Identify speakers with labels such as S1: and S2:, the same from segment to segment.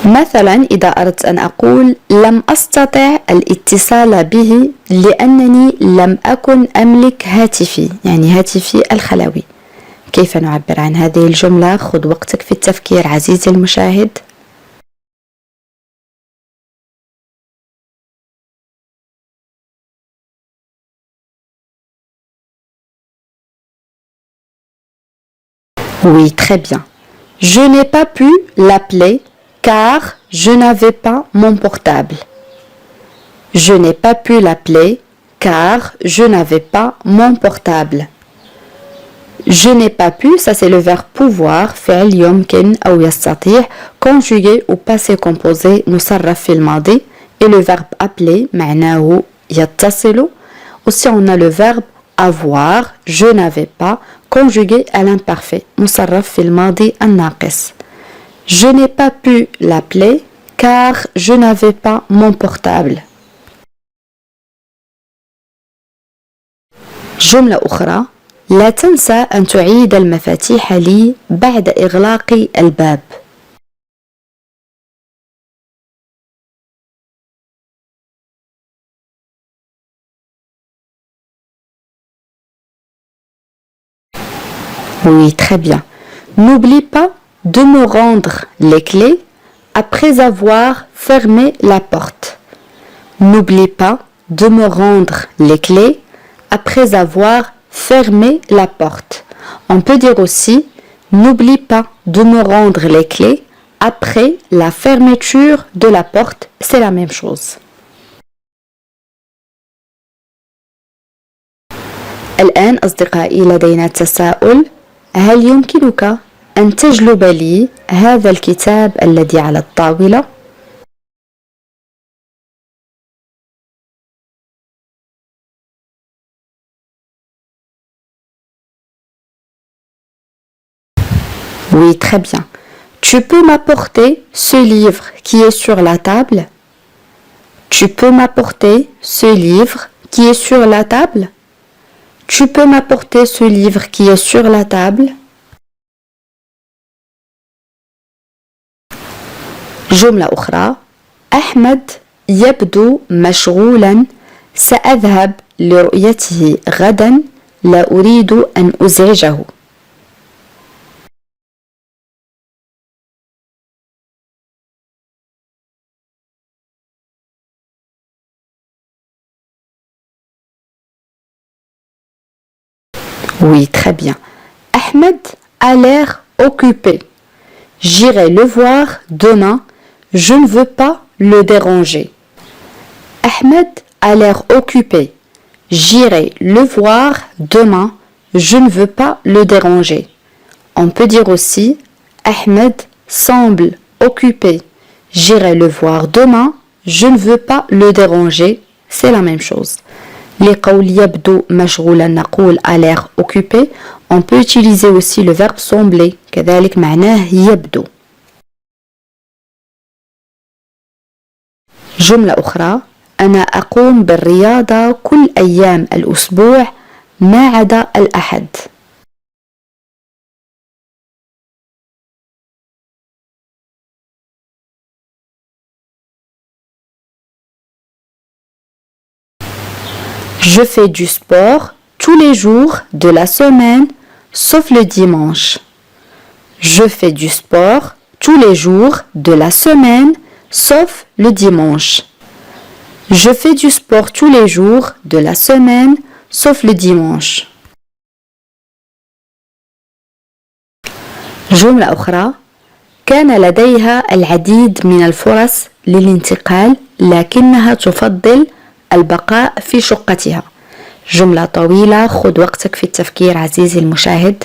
S1: مثلا إذا أردت أن أقول لم أستطع الاتصال به لأنني لم أكن أملك هاتفي، يعني هاتفي الخلوي. كيف نعبر عن هذه الجملة؟ خذ وقتك في التفكير عزيزي المشاهد. Oui, très bien. Je n'ai pas pu l'appeler car je n'avais pas mon portable. Je n'ai pas pu l'appeler car je n'avais pas mon portable. Je n'ai pas pu, ça c'est le verbe pouvoir, فعل يمكن أو يستطيع, conjugué au passé composé مصرف في الماضي, et le verbe appeler معناه يتصل. Aussi on a le verbe avoir, je n'avais pas, conjugué à l'imparfait مصرف في الماضي الناقص. Je n'ai pas pu l'appeler car je n'avais pas mon portable. جملة أخرى: لا تنسى أن تعيد المفاتيح لي بعد إغلاق الباب. Oui, très bien. N'oublie pas de me rendre les clés après avoir fermé la porte. N'oublie pas de me rendre les clés après avoir fermé la porte. On peut dire aussi n'oublie pas de me rendre les clés après la fermeture de la porte. C'est la même chose. الآن أصدقائي لدينا تساؤل: هل يمكنك أن تجلب لي هذا الكتاب الذي على الطاولة؟ Oui, très bien. Tu peux m'apporter ce livre qui est sur la table? Tu peux m'apporter ce livre qui est sur la table? Tu peux m'apporter ce livre qui est sur la table? جملة أخرى: أحمد يبدو مشغولا، سأذهب لرؤيته غدا، لا أريد أن أزعجه. Oui, très bien. Ahmed a l'air occupé. J'irai le voir demain. Je ne veux pas le déranger. Ahmed a l'air occupé. J'irai le voir demain. Je ne veux pas le déranger. On peut dire aussi Ahmed semble occupé. J'irai le voir demain. Je ne veux pas le déranger. C'est la même chose. لقول يبدو مشغولا نقول a l'air occupé. On peut utiliser aussi le verbe sembler. كذلك معناه يبدو. جملة أخرى: أنا أقوم بالرياضة كل أيام الأسبوع ما عدا الأحد. Je fais du sport tous les jours de la semaine sauf le dimanche. Je fais du sport tous les jours de la semaine sauf le dimanche. Je fais du sport tous les jours de la semaine sauf le dimanche. جملة أخرى: كان لديها العديد من الفرص للانتقال لكنها تفضل البقاء في شقتها. جملة طويلة، خذ وقتك في التفكير عزيزي المشاهد.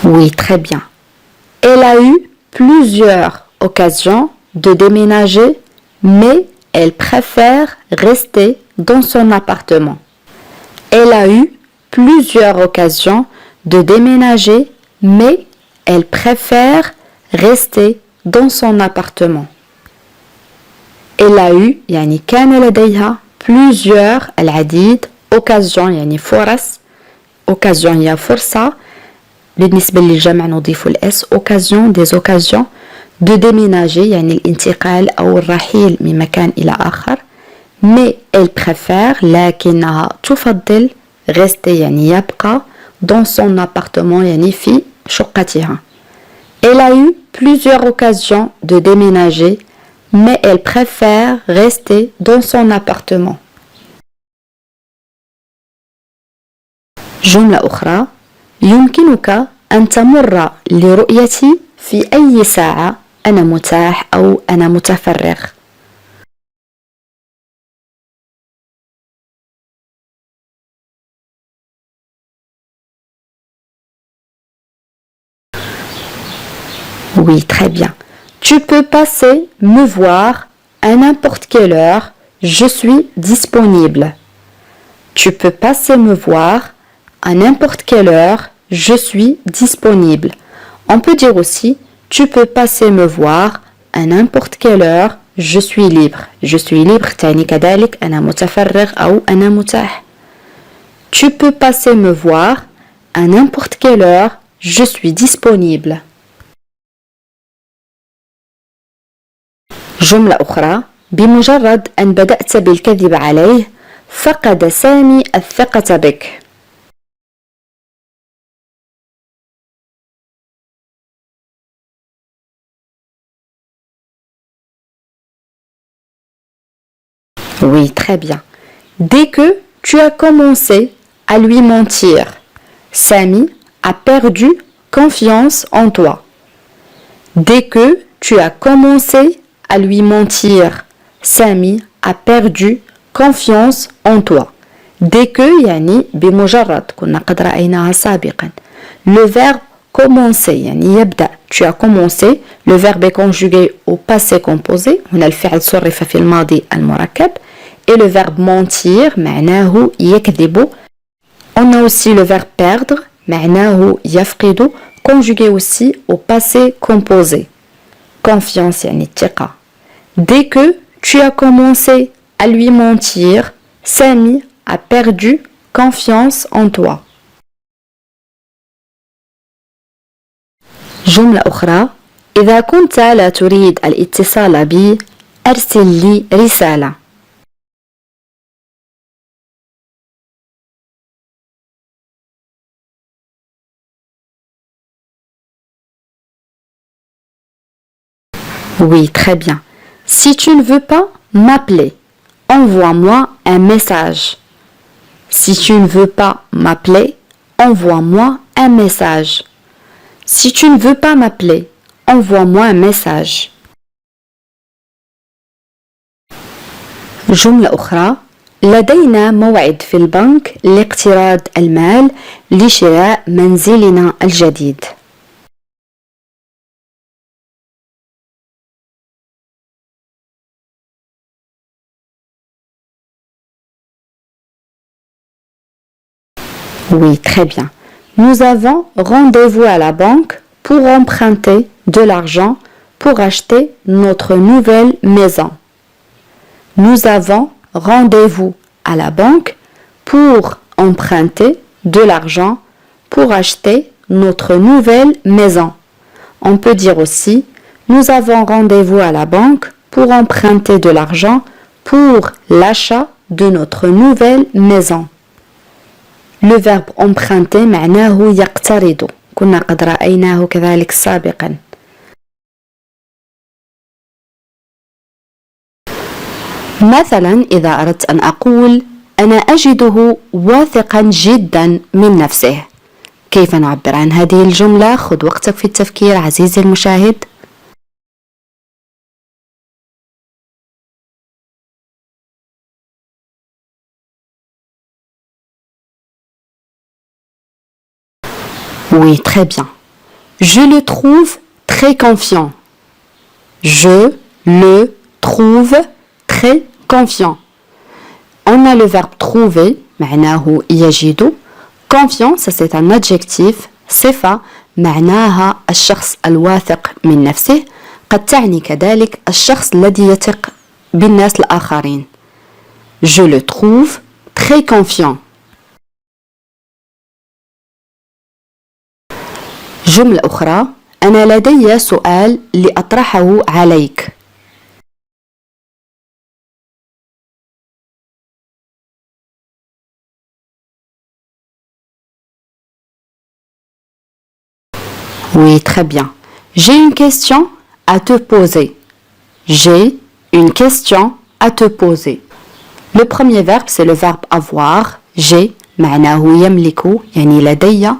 S1: Oui, très bien. Elle a eu plusieurs occasions de déménager, mais elle préfère rester dans son appartement. Elle a eu plusieurs occasions de déménager, mais elle préfère rester dans son appartement. Elle a eu, يعني كان لديها, plusieurs العديد occasion يعني فرص occasion هي فرصة بالنسبة للجمع نضيف الاس occasion des occasions de déménager يعني الانتقال أو الرحيل من مكان إلى آخر mais elle préfère لكنها تفضل rester يعني يبقى dans son appartement يعني في شقتها. Elle a eu plusieurs occasions de déménager mais elle préfère rester dans son appartement. جملة أخرى يمكنك أن تمر لرؤيتي في أي ساعة أنا متاح أو أنا متفرغ. Oui, très bien. Tu peux passer me voir à n'importe quelle heure. Je suis disponible. Tu peux passer me voir à n'importe quelle heure. Je suis disponible. On peut dire aussi tu peux passer me voir à n'importe quelle heure. Je suis libre. Je suis libre تعني كذلك أنا متفرغ أو أنا متاح. Tu peux passer me voir à n'importe quelle heure. Je suis disponible. جملة أخرى بمجرد أن بدأت بالكذب عليه فقد سامي الثقة بك. Oui, très bien. Dès que tu as commencé à lui mentir, Sami a perdu confiance en toi. Dès que tu as commencé à lui mentir, Sami a perdu confiance en toi. Dès que يعني بمجرد كنا قد رأيناها سابقا. Le verbe commencer يعني يبدأ. Tu as commencé. Le verbe est conjugué au passé composé. هنا الفعل صرف في الماضي المركب. Et le verbe mentir معناه يكذب. On a aussi le verbe perdre معناه يفقد conjugué aussi au passé composé. Confiance يعني الثقة. Dès que tu as commencé à lui mentir, Sami a perdu confiance en toi. جملة أخرى إذا كنت لا تريد الاتصال بي أرسل لي رسالة. Oui, très bien. Si tu ne veux pas m'appeler, envoie-moi un message. Si tu ne veux pas m'appeler, envoie-moi un message. Si tu ne veux pas m'appeler, envoie-moi un message. جملة أخرى لدينا موعد في البنك لاقتراض المال لشراء منزلنا الجديد. Oui, très bien. Nous avons rendez-vous à la banque pour emprunter de l'argent pour acheter notre nouvelle maison. Nous avons rendez-vous à la banque pour emprunter de l'argent pour acheter notre nouvelle maison. On peut dire aussi nous avons rendez-vous à la banque pour emprunter de l'argent pour l'achat de notre nouvelle maison. Le verbe emprunter معناه يقترض. كنا قد رأيناه كذلك سابقا. مثلا إذا أردت أن أقول أنا أجده واثقا جدا من نفسه. كيف نعبر عن هذه الجملة؟ خذ وقتك في التفكير عزيزي المشاهد. Oui, très bien. Je le trouve très confiant. Je le trouve très confiant. On a le verbe trouver, معناه يجد. Confiant, ça c'est un adjectif, صفة معناها الشخص الواثق من نفسه. قد تعني كذلك الشخص الذي يثق بالناس الآخرين. Je le trouve très confiant. جملة أخرى أنا لدي سؤال لأطرحه عليك. Oui, très bien. J'ai une question à te poser. J'ai une question à te poser. Le premier verbe, c'est le verbe avoir. J'ai, معناه يملك, يعني لدي.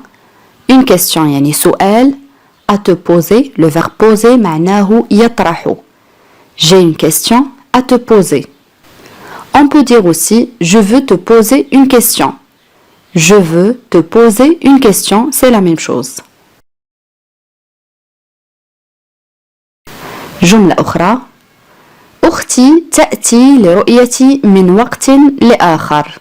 S1: Une question, يعني سؤال. À te poser, le verbe poser, معناه يطرح. J'ai une question à te poser. On peut dire aussi, je veux te poser une question. Je veux te poser une question, c'est la même chose. جملة أخرى أختي تأتي لرؤيتي من وقت لآخر.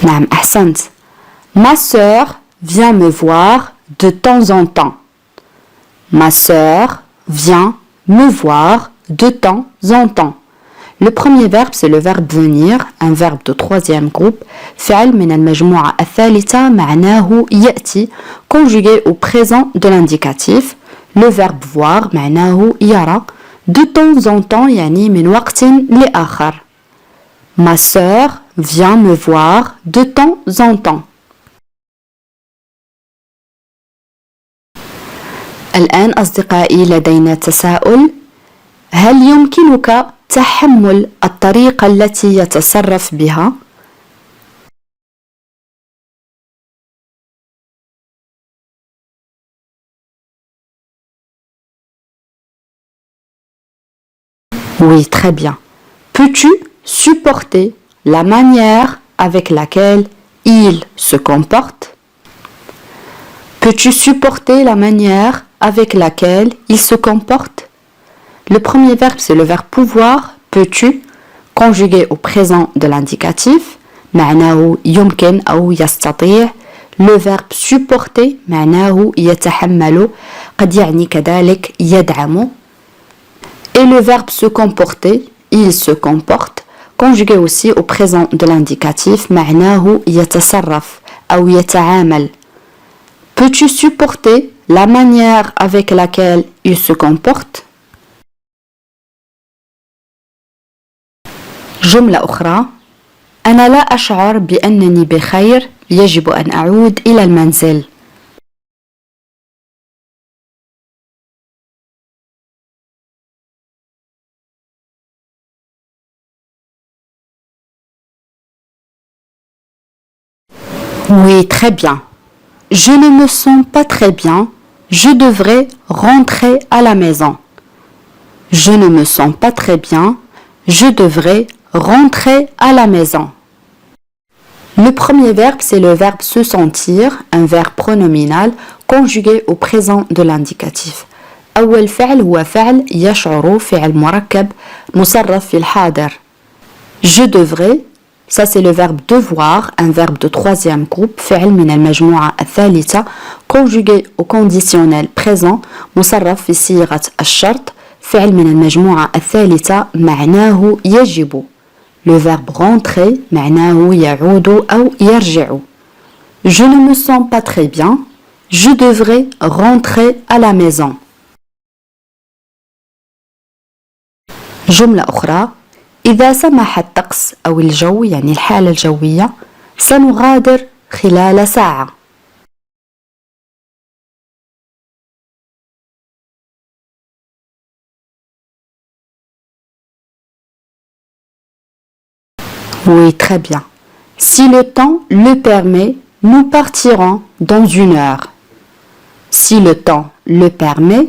S1: نعم أحسنت. Ma sœur vient me voir de temps en temps. Ma sœur vient me voir de temps en temps. Le premier verbe, c'est le verbe venir, un verbe de troisième groupe. فعل من المجموعة الثالثة معناه يأتي, conjugué au présent de l'indicatif. Le verbe voir معناه يرى. De temps en temps, يعني من وقت لآخر. Ma sœur vient me voir de temps en temps. الآن أصدقائي لدينا تساؤل. هل يمكنك تحمل الطريقة التي يتصرف بها؟ Oui, très bien. Peux-tu supporter la manière avec laquelle il se comporte? Peux-tu supporter la manière avec laquelle il se comporte? Le premier verbe, c'est le verbe pouvoir, peux-tu, conjugué au présent de l'indicatif, معناه يمكن أو يستطيع. Le verbe supporter, معناه يتحمل, قد يعني كذلك يدعم. Et le verbe se comporter, il se comporte, conjugué aussi au présent de l'indicatif, معناه يتصرف أو يتعامل. Peux-tu supporter la manière avec laquelle il se comporte? جملة أخرى أنا لا أشعر بأنني بخير يجب أن أعود إلى المنزل. Oui, très bien. Je ne me sens pas très bien. Je devrais rentrer à la maison. Je ne me sens pas très bien. Je devrais rentrer à la maison. Le premier verbe, c'est le verbe se sentir, un verbe pronominal conjugué au présent de l'indicatif. أول فعل هو فعل يشعر, فعل مركب مصرف في الحاضر. Je devrais, ça c'est le verbe devoir, un verbe de troisième groupe, فعل من المجموعة الثالثة, conjugué au conditionnel présent مصرف في صيغة الشرط, فعل من المجموعة الثالثة معناه يجب. Le verbe rentrer معناه يعود أو يرجع. Je ne me sens pas très bien. Je devrais rentrer à la maison. جملة أخرى إذا سمح الطقس أو الجو, يعني الحالة الجوية, سنغادر خلال ساعة. Oui, très bien. Si le temps le permet, nous partirons dans une heure. Si le temps le permet,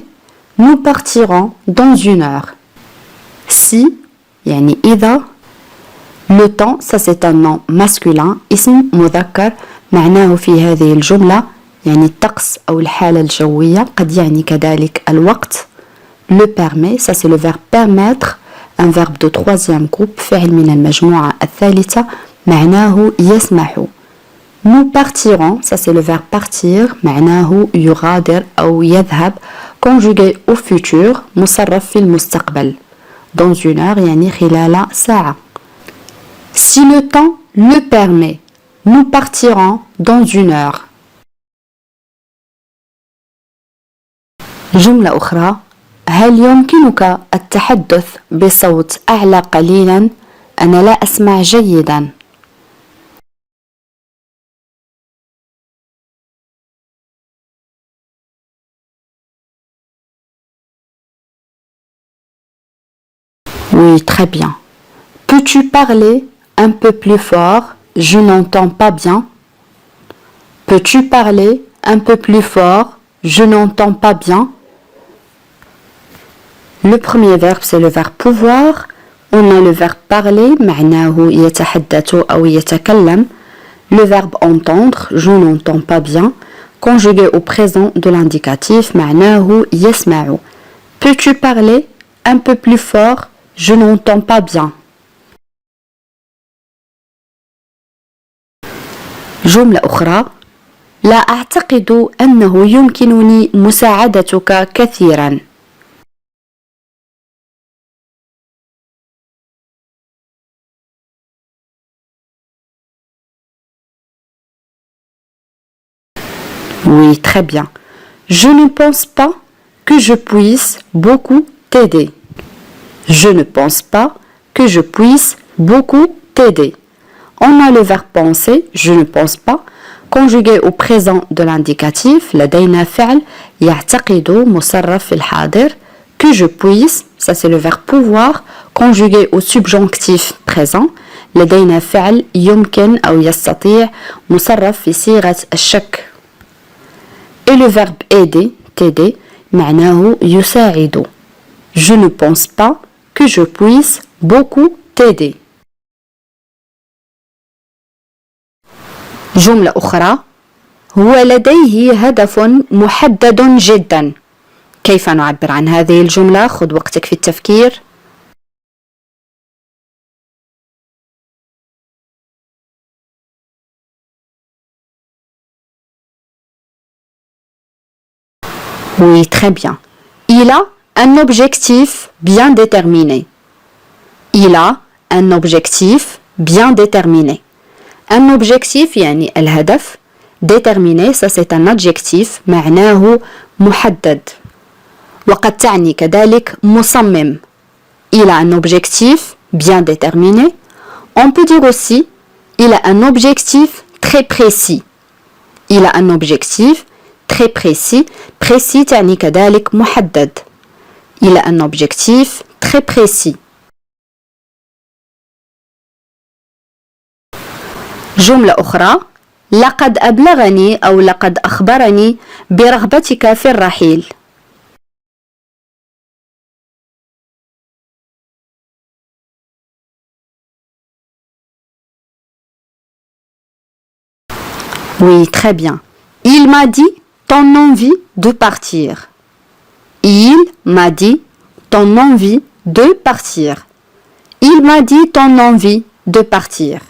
S1: nous partirons dans une heure. Si, يعني إذا. Le temps, ça c'est un nom masculin, اسم مذكر, معناه في هذه الجملة يعني الطقس أو الحالة الجوية, قد يعني كذلك الوقت. Le permet, ça c'est le verbe permettre, un verbe de troisième groupe, فعل من المجموعة الثالثة, معناه يسمح. Nous partirons, ça c'est le verbe partir, معناه يغادر أو يذهب, conjugué au futur, مصرف في المستقبل. Dans une heure, يعني خلال ساعة. Si le temps le permet, nous partirons dans une heure. جملة أخرى. هل يمكنك التحدث بصوت أعلى قليلا؟ أنا لا أسمع جيدا. Oui, très bien. Peux-tu parler un peu plus fort? Je n'entends pas bien. Peux-tu parler un peu plus fort? Je n'entends pas bien. Le premier verbe, c'est le verbe pouvoir. On a le verbe parler, معناه يتحدث أو يتكلم. Le verbe entendre, je n'entends pas bien, conjugué au présent de l'indicatif, معناه يسمع. Peux-tu parler un peu plus fort? Je n'entends pas bien. جملة أخرى. لا أعتقد أنه يمكنني مساعدتك كثيرا. Oui, très bien. Je ne pense pas que je puisse beaucoup t'aider. Je ne pense pas que je puisse beaucoup t'aider. On a le verbe penser, je ne pense pas, conjugué au présent de l'indicatif, لدينا فعل يعتقد مصرف في الحاضر, que je puisse, ça c'est le verbe pouvoir, conjugué au subjonctif présent, لدينا فعل يمكن أو يستطيع مصرف في صيغة الشك. Et le verbe aider, t'aider, معناه يساعد. Je ne pense pas que je puisse beaucoup t'aider. جملة أخرى. هو لديه هدف محدد جدا. كيف نعبر عن هذه الجملة؟ خذ وقتك في التفكير. Oui, très bien. Il a un objectif bien déterminé. Il a un objectif bien déterminé. Un objectif يعني الهدف. Déterminé, ça c'est un adjectif معناه محدد. وقد تعني كذلك مصمم. Il a un objectif bien déterminé. On peut dire aussi il a un objectif très précis. Il a un objectif très précis. Précis تعني كذلك محدد. Il a un objectif très précis. جملة أخرى. لقد أبلغني أو لقد أخبرني برغبتك في الرحيل. Oui, très bien. Il m'a dit ton envie de partir. Il m'a dit ton envie de partir. Il m'a dit ton envie de partir.